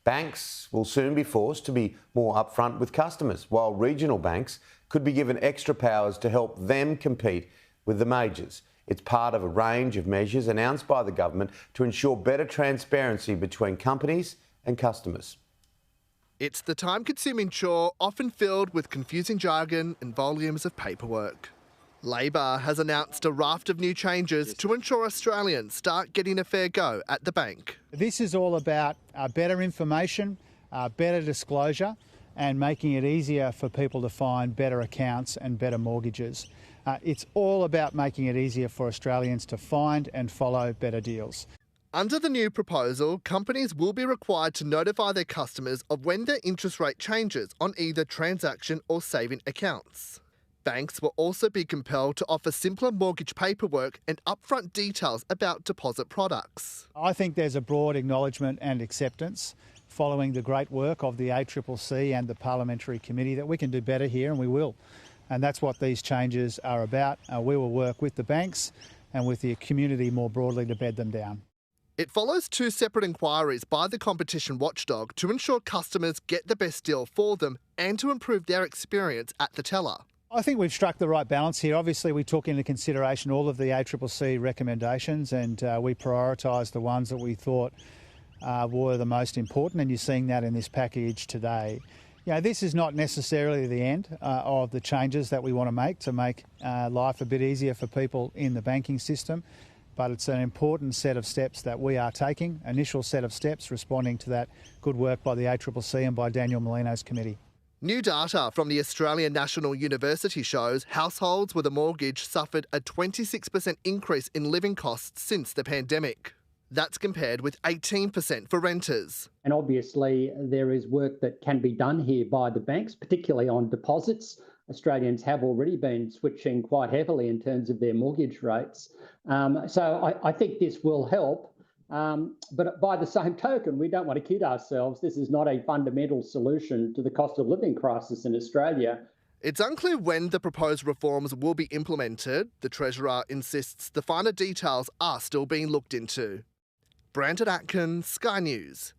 Banks will soon be forced to be more upfront with customers, while regional banks could be given extra powers to help them compete with the majors. It's part of a range of measures announced by the government to ensure better transparency between companies and customers. It's the time-consuming chore, often filled with confusing jargon and volumes of paperwork. Labor has announced a raft of new changes to ensure Australians start getting a fair go at the bank. This is all about better information, better disclosure, and making it easier for people to find better accounts and better mortgages. It's all about making it easier for Australians to find and follow better deals. Under the new proposal, companies will be required to notify their customers of when their interest rate changes on either transaction or saving accounts. Banks will also be compelled to offer simpler mortgage paperwork and upfront details about deposit products. I think there's a broad acknowledgement and acceptance following the great work of the ACCC and the Parliamentary Committee that we can do better here, and we will. And that's what these changes are about. We will work with the banks and with the community more broadly to bed them down. It follows two separate inquiries by the competition watchdog to ensure customers get the best deal for them and to improve their experience at the teller. I think we've struck the right balance here. Obviously, we took into consideration all of the ACCC recommendations and we prioritised the ones that we thought were the most important, and you're seeing that in this package today. You know, this is not necessarily the end of the changes that we want to make life a bit easier for people in the banking system, but it's an important set of steps that we are taking, initial set of steps responding to that good work by the ACCC and by Daniel Molino's committee. New data from the Australian National University shows households with a mortgage suffered a 26% increase in living costs since the pandemic. That's compared with 18% for renters. And obviously there is work that can be done here by the banks, particularly on deposits. Australians have already been switching quite heavily in terms of their mortgage rates. So I think this will help. But by the same token, we don't want to kid ourselves. This is not a fundamental solution to the cost of living crisis in Australia. It's unclear when the proposed reforms will be implemented. The Treasurer insists the finer details are still being looked into. Brandon Atkins, Sky News.